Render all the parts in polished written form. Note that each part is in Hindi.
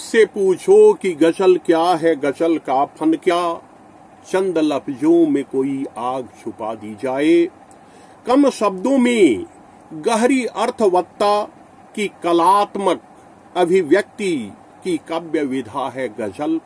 मुझसे पूछो कि गजल क्या है, गजल का फन क्या, चंद लफ्जों में कोई आग छुपा दी जाए। कम शब्दों में गहरी अर्थवत्ता की कलात्मक अभिव्यक्ति की काव्य विधा है गजल।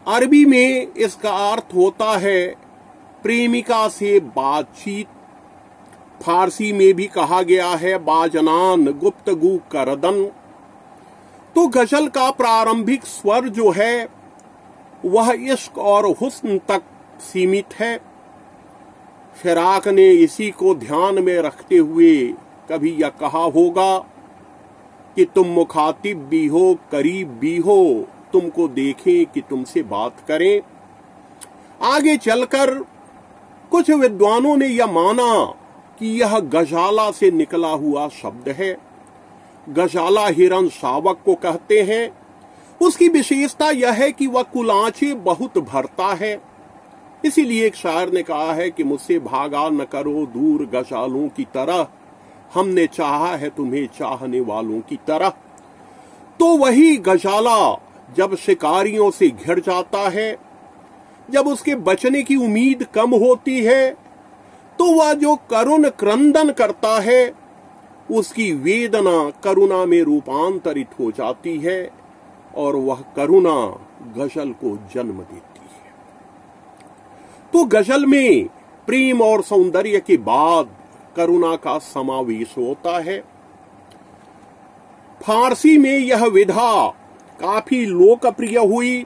अरबी में इसका अर्थ होता है प्रेमिका से बातचीत। फारसी में भी कहा गया है बाजनान गुफ्तगू करदन। तो गजल का प्रारंभिक स्वर जो है वह इश्क और हुस्न तक सीमित है। फिराक ने इसी को ध्यान में रखते हुए कभी यह कहा होगा कि तुम मुखातिब भी हो, करीब भी हो, तुमको देखें कि तुमसे बात करें। आगे चलकर कुछ विद्वानों ने यह माना कि यह गजाला से निकला हुआ शब्द है। गजाला हिरन शावक को कहते हैं। उसकी विशेषता यह है कि वह कुलांचे बहुत भरता है। इसीलिए एक शायर ने कहा है कि मुझसे भागा न करो दूर गजालों की तरह, हमने चाहा है तुम्हें चाहने वालों की तरह। तो वही गजाला जब शिकारियों से घिर जाता है, जब उसके बचने की उम्मीद कम होती है, तो वह जो करुण क्रंदन करता है उसकी वेदना करुणा में रूपांतरित हो जाती है और वह करुणा गजल को जन्म देती है। तो गजल में प्रेम और सौंदर्य के बाद करुणा का समावेश होता है। फारसी में यह विधा काफी लोकप्रिय हुई।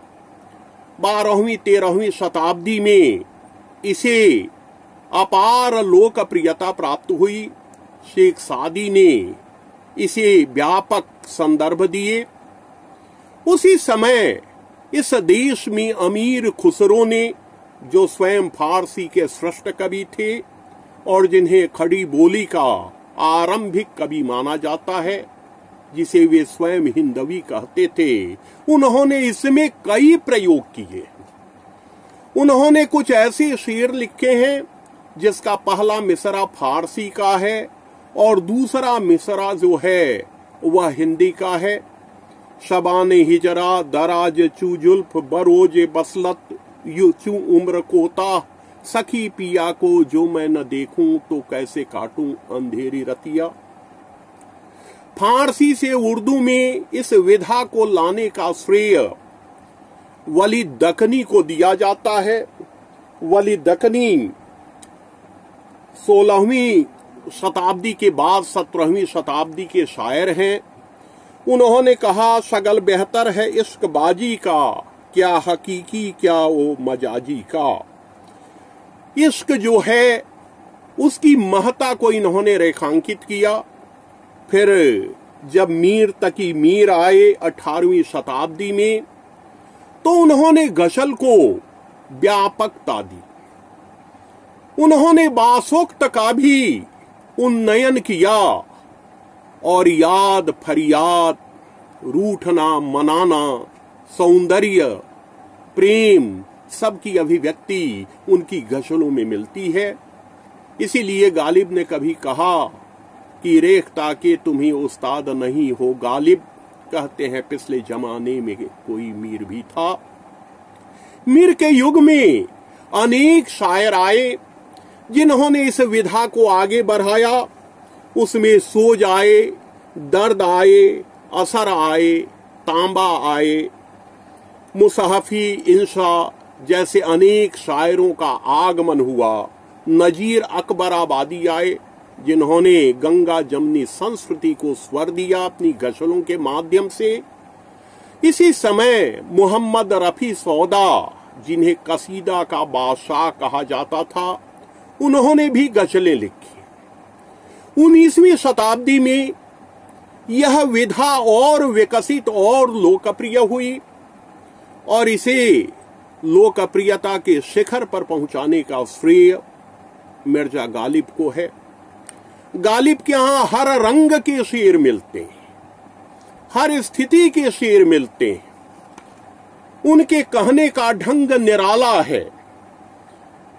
12वीं 13वीं शताब्दी में इसे अपार लोकप्रियता प्राप्त हुई। शेख सादी ने इसे व्यापक संदर्भ दिए। उसी समय इस देश में अमीर खुसरो ने, जो स्वयं फारसी के श्रेष्ठ कवि थे और जिन्हें खड़ी बोली का आरंभिक कवि माना जाता है, जिसे वे स्वयं हिंदवी कहते थे, उन्होंने इसमें कई प्रयोग किए। उन्होंने कुछ ऐसे शेर लिखे हैं जिसका पहला मिसरा फारसी का है और दूसरा मिसरा जो है वह हिंदी का है। शबाने हिजरा दराज चू जुल्फ बरोज बसलत यू चू उम्र कोता, सखी पिया को जो मैं न देखूं तो कैसे काटूं अंधेरी रतिया। फारसी से उर्दू में इस विधा को लाने का श्रेय वली दकनी को दिया जाता है। वली दकनी 16वीं शताब्दी के बाद 17वीं शताब्दी के शायर हैं। उन्होंने कहा, शगल बेहतर है इश्क बाजी का, क्या हकीकी क्या वो मजाजी का। इश्क जो है उसकी महत्ता को इन्होंने रेखांकित किया। फिर जब मीर तकी मीर आए 18वीं शताब्दी में, तो उन्होंने गजल को व्यापकता दी। उन्होंने बासोक्त का भी उन्नयन किया और याद फरियाद, रूठना मनाना, सौंदर्य, प्रेम सबकी अभिव्यक्ति उनकी गजलों में मिलती है। इसीलिए गालिब ने कभी कहा कि रेखता के तुम्ही उस्ताद नहीं हो गालिब, कहते हैं पिछले जमाने में कोई मीर भी था। मीर के युग में अनेक शायर आए जिन्होंने इस विधा को आगे बढ़ाया। उसमें सोज आए, दर्द आए, असर आए, तांबा आए, मुसहफी, इंशा जैसे अनेक शायरों का आगमन हुआ। नजीर अकबराबादी आए जिन्होंने गंगा जमनी संस्कृति को स्वर दिया अपनी गजलों के माध्यम से। इसी समय मोहम्मद रफी सौदा, जिन्हें कसीदा का बादशाह कहा जाता था, उन्होंने भी गजलें लिखी। 19वीं शताब्दी में यह विधा और विकसित और लोकप्रिय हुई और इसे लोकप्रियता के शिखर पर पहुंचाने का श्रेय मिर्जा गालिब को है। गालिब के यहां हर रंग के शेर मिलते हैं, हर स्थिति के शेर मिलते हैं। उनके कहने का ढंग निराला है।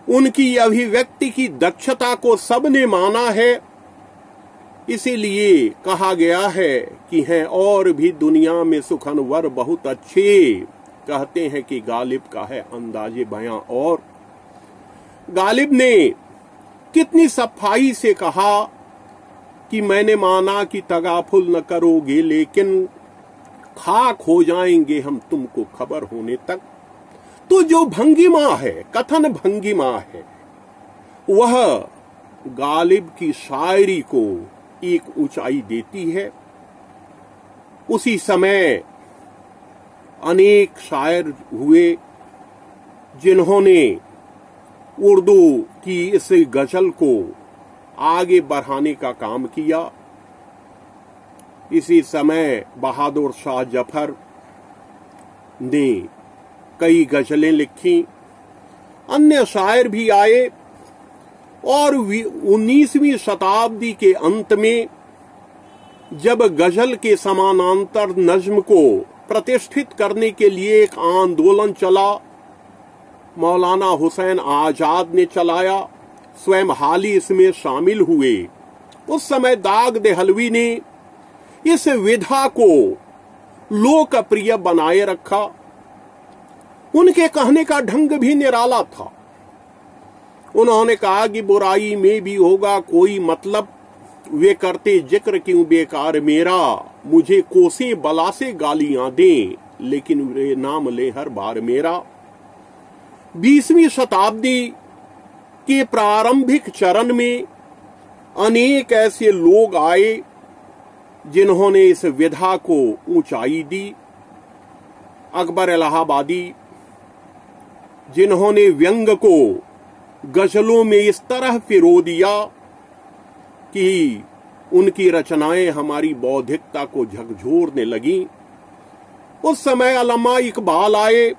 उनकी अभिव्यक्ति की दक्षता को सबने माना है। इसीलिए कहा गया है कि हैं और भी दुनिया में सुखनवर बहुत अच्छे, कहते हैं कि गालिब का है अंदाजे बयां। और गालिब ने कितनी सफाई से कहा कि मैंने माना कि तगाफुल न करोगे, लेकिन खाक हो जाएंगे हम तुमको खबर होने तक। तो जो भंगिमा है, कथन भंगिमा है, वह गालिब की शायरी को एक ऊंचाई देती है। उसी समय अनेक शायर हुए जिन्होंने उर्दू की इस गजल को आगे बढ़ाने का काम किया। इसी समय बहादुर शाह जफर ने कई गजलें लिखी, अन्य शायर भी आए और 19वीं शताब्दी के अंत में जब गजल के समानांतर नज्म को प्रतिष्ठित करने के लिए एक आंदोलन चला, मौलाना हुसैन आजाद ने चलाया, स्वयं हाल ही इसमें शामिल हुए। उस समय दाग देहलवी ने इस विधा को लोकप्रिय बनाए रखा। उनके कहने का ढंग भी निराला था। उन्होंने कहा कि बुराई में भी होगा कोई मतलब, वे करते जिक्र क्यों बेकार मेरा, मुझे कोसे बला से गालियां दें लेकिन वे नाम ले हर बार मेरा। 20वीं शताब्दी के प्रारंभिक चरण में अनेक ऐसे लोग आए जिन्होंने इस विधा को ऊंचाई दी। अकबर इलाहाबादी, जिन्होंने व्यंग को गजलों में इस तरह पिरो दिया कि उनकी रचनाएं हमारी बौद्धिकता को झकझोरने लगीं। उस समय अल्लामा इकबाल आए,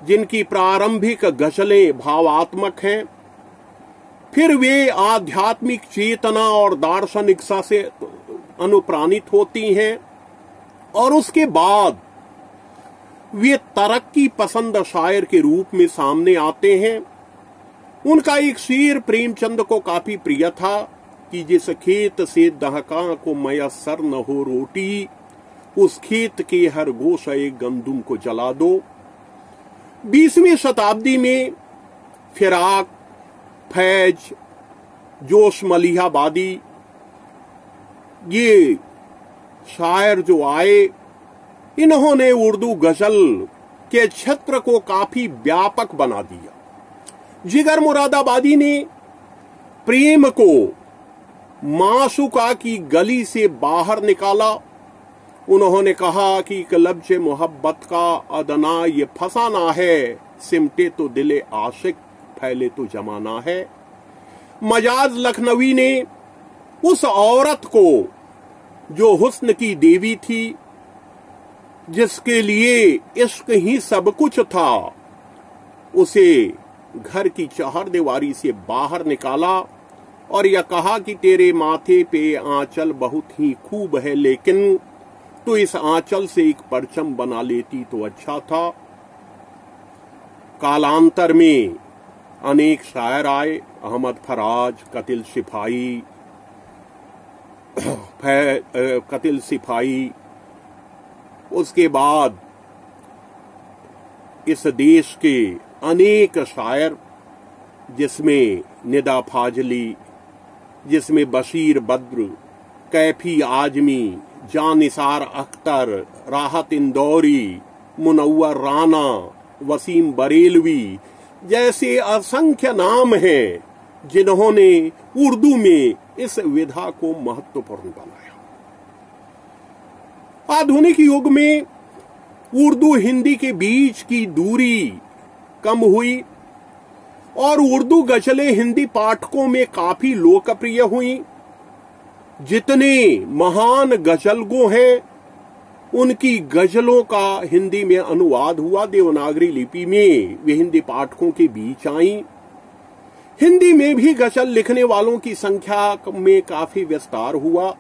जिनकी प्रारंभिक गजलें भावात्मक हैं, फिर वे आध्यात्मिक चेतना और दार्शनिकता से अनुप्राणित होती हैं, और उसके बाद वे तरक्की पसंद शायर के रूप में सामने आते हैं। उनका एक शेर प्रेमचंद को काफी प्रिय था कि जिस खेत से दहका को मयसर न हो रोटी, उस खेत के हर गोशे गंदुम को जला दो। 20वीं शताब्दी में फिराक, फैज, जोश मलिहाबादी, ये शायर जो आए, इन्होंने उर्दू गजल के क्षेत्र को काफी व्यापक बना दिया। जिगर मुरादाबादी ने प्रेम को माशूका की गली से बाहर निकाला। उन्होंने कहा कि एक लफ्ज़ मोहब्बत का अदना ये फसाना है, सिमटे तो दिले आशिक फैले तो जमाना है। मजाज लखनवी ने उस औरत को जो हुस्न की देवी थी, जिसके लिए इश्क ही सब कुछ था, उसे घर की चहारदीवारी से बाहर निकाला और यह कहा कि तेरे माथे पे आंचल बहुत ही खूब है, लेकिन तो इस आंचल से एक परचम बना लेती तो अच्छा था। कालांतर में अनेक शायर आए, अहमद फराज, कतिल सिपाही। उसके बाद इस देश के अनेक शायर, जिसमें निदा फाजली, जिसमें बशीर बद्र, कैफी आजमी, जानिसार अख्तर, राहत इंदौरी, मुनव्वर राना, वसीम बरेलवी जैसे असंख्य नाम हैं जिन्होंने उर्दू में इस विधा को महत्वपूर्ण बनाया। आधुनिक युग में उर्दू हिंदी के बीच की दूरी कम हुई और उर्दू गजलें हिंदी पाठकों में काफी लोकप्रिय हुई। जितने महान गजलगो हैं, उनकी गजलों का हिंदी में अनुवाद हुआ, देवनागरी लिपि में वे हिंदी पाठकों के बीच आईं। हिंदी में भी गजल लिखने वालों की संख्या में काफी विस्तार हुआ।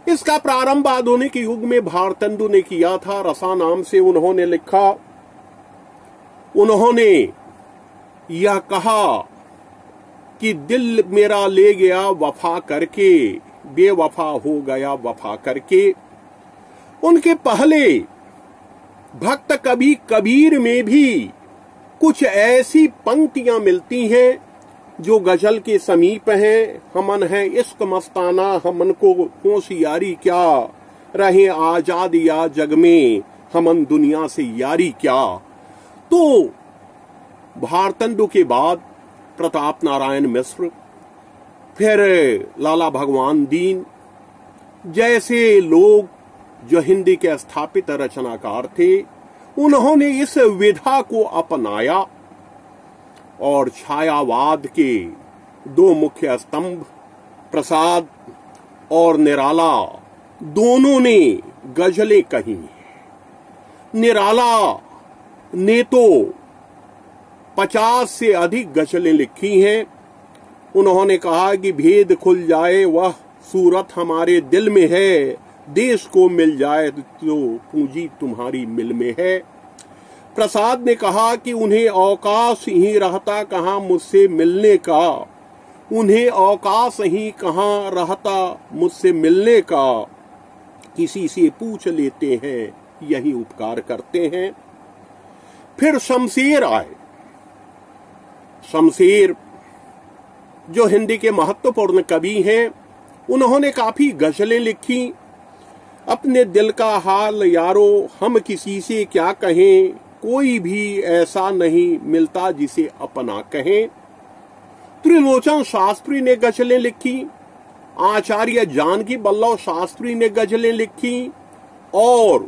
इसका प्रारंभ आधुनिक युग में भारतेंदु ने किया था। रसा नाम से उन्होंने लिखा। उन्होंने यह कहा कि दिल मेरा ले गया वफा करके, बेवफा हो गया वफा करके। उनके पहले भक्त कवि कबीर में भी कुछ ऐसी पंक्तियां मिलती हैं जो गजल के समीप हैं। हमन है इश्क मस्ताना, हमन को होशियारी क्या, रहे आजाद या जग में, हमन दुनिया से यारी क्या। तो भारतेंदु के बाद प्रताप नारायण मिश्र, फिर लाला भगवान दीन जैसे लोग जो हिंदी के स्थापित रचनाकार थे, उन्होंने इस विधा को अपनाया और छायावाद के दो मुख्य स्तंभ प्रसाद और निराला दोनों ने गजलें कही। निराला ने तो 50 से अधिक गजलें लिखी हैं। उन्होंने कहा कि भेद खुल जाए वह सूरत हमारे दिल में है, देश को मिल जाए तो पूंजी तुम्हारी मिल में है। प्रसाद ने कहा कि उन्हें अवकाश ही रहता कहाँ मुझसे मिलने का, उन्हें अवकाश ही कहाँ रहता मुझसे मिलने का, किसी से पूछ लेते हैं यही उपकार करते हैं। फिर शमशेर आए। शमशेर जो हिंदी के महत्वपूर्ण कवि हैं, उन्होंने काफी गजलें लिखी। अपने दिल का हाल यारो हम किसी से क्या कहें, कोई भी ऐसा नहीं मिलता जिसे अपना कहें। त्रिलोचन शास्त्री ने गजलें लिखी। आचार्य जानकी वल्लभ शास्त्री ने गजलें लिखी। और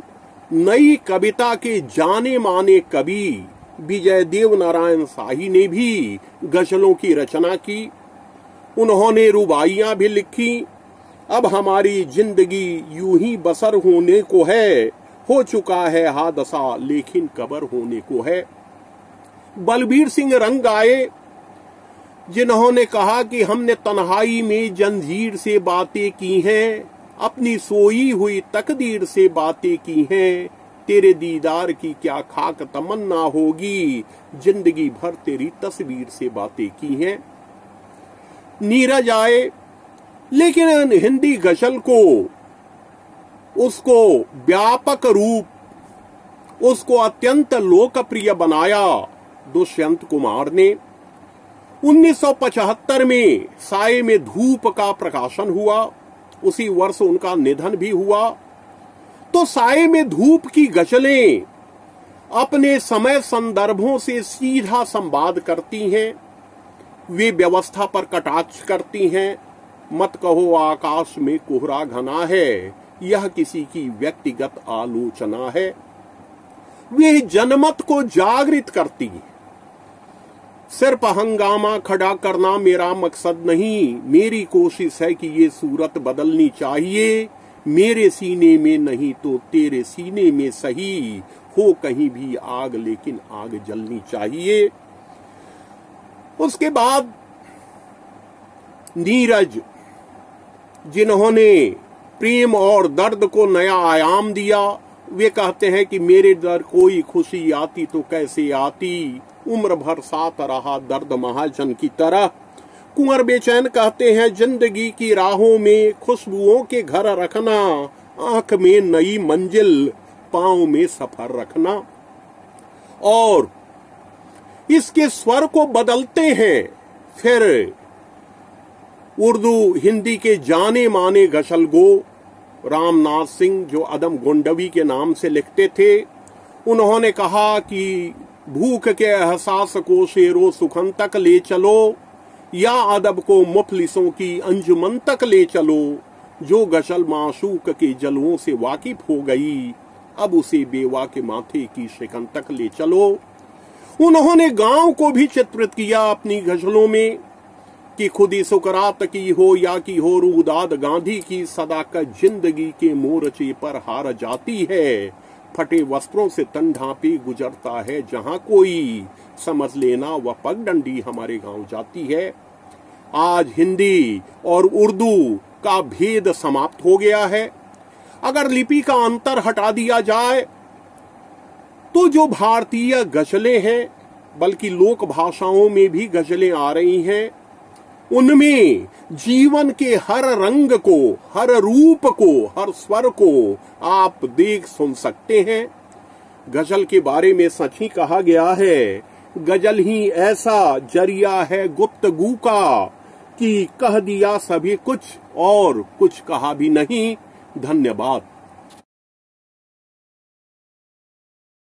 नई कविता के जाने माने कवि विजय देव नारायण शाही ने भी गजलों की रचना की। उन्होंने रुबाइयां भी लिखी। अब हमारी जिंदगी यूं ही बसर होने को है, हो चुका है हादसा लेकिन कबर होने को है। बलबीर सिंह रंग आए, जिन्होंने कहा कि हमने तन्हाई में जंजीर से बातें की हैं, अपनी सोई हुई तकदीर से बातें की हैं, तेरे दीदार की क्या खाक तमन्ना होगी, जिंदगी भर तेरी तस्वीर से बातें की हैं। नीरज आए, लेकिन हिंदी गजल को उसको व्यापक रूप, उसको अत्यंत लोकप्रिय बनाया दुष्यंत कुमार ने। 1975 में साये में धूप का प्रकाशन हुआ, उसी वर्ष उनका निधन भी हुआ। तो साये में धूप की गजलें अपने समय संदर्भों से सीधा संवाद करती हैं। वे व्यवस्था पर कटाक्ष करती हैं। मत कहो आकाश में कोहरा घना है, यह किसी की व्यक्तिगत आलोचना है। वे जनमत को जागृत करती हैं। सिर्फ हंगामा खड़ा करना मेरा मकसद नहीं, मेरी कोशिश है कि ये सूरत बदलनी चाहिए। मेरे सीने में नहीं तो तेरे सीने में सही, हो कहीं भी आग लेकिन आग जलनी चाहिए। उसके बाद नीरज, जिन्होंने प्रेम और दर्द को नया आयाम दिया, वे कहते हैं कि मेरे दर कोई खुशी आती तो कैसे आती, उम्र भर साथ रहा दर्द महाजन की तरह। कुंवर बेचैन कहते हैं जिंदगी की राहों में खुशबुओं के घर रखना, आंख में नई मंजिल पांव में सफर रखना। और इसके स्वर को बदलते हैं। फिर उर्दू हिंदी के जाने माने गजलगो रामनाथ सिंह, जो अदम गोंडवी के नाम से लिखते थे, उन्होंने कहा कि भूख के एहसास को शेरो सुखन तक ले चलो, या अदब को मुफलिसों की अंजुमन तक ले चलो। जो गजल माशूक के जलवों से वाकिफ हो गई, अब उसे बेवा के माथे की शिकन तक ले चलो। उन्होंने गांव को भी चित्रित किया अपनी गजलों में कि खुदी सुकरात की हो या की हो रूदाद गांधी की, सदाकत जिंदगी के मोर्चे पर हार जाती है। फटे वस्त्रों से तन ढांपे गुजरता है जहां कोई, समझ लेना वह पगडंडी हमारे गांव जाती है। आज हिंदी और उर्दू का भेद समाप्त हो गया है। अगर लिपि का अंतर हटा दिया जाए तो जो भारतीय गजलें हैं, बल्कि लोक भाषाओं में भी गजलें आ रही हैं, उनमें जीवन के हर रंग को, हर रूप को, हर स्वर को आप देख सुन सकते हैं। गजल के बारे में सच ही कहा गया है, गजल ही ऐसा जरिया है गुफ्तगू का कि कह दिया सभी कुछ और कुछ कहा भी नहीं। धन्यवाद।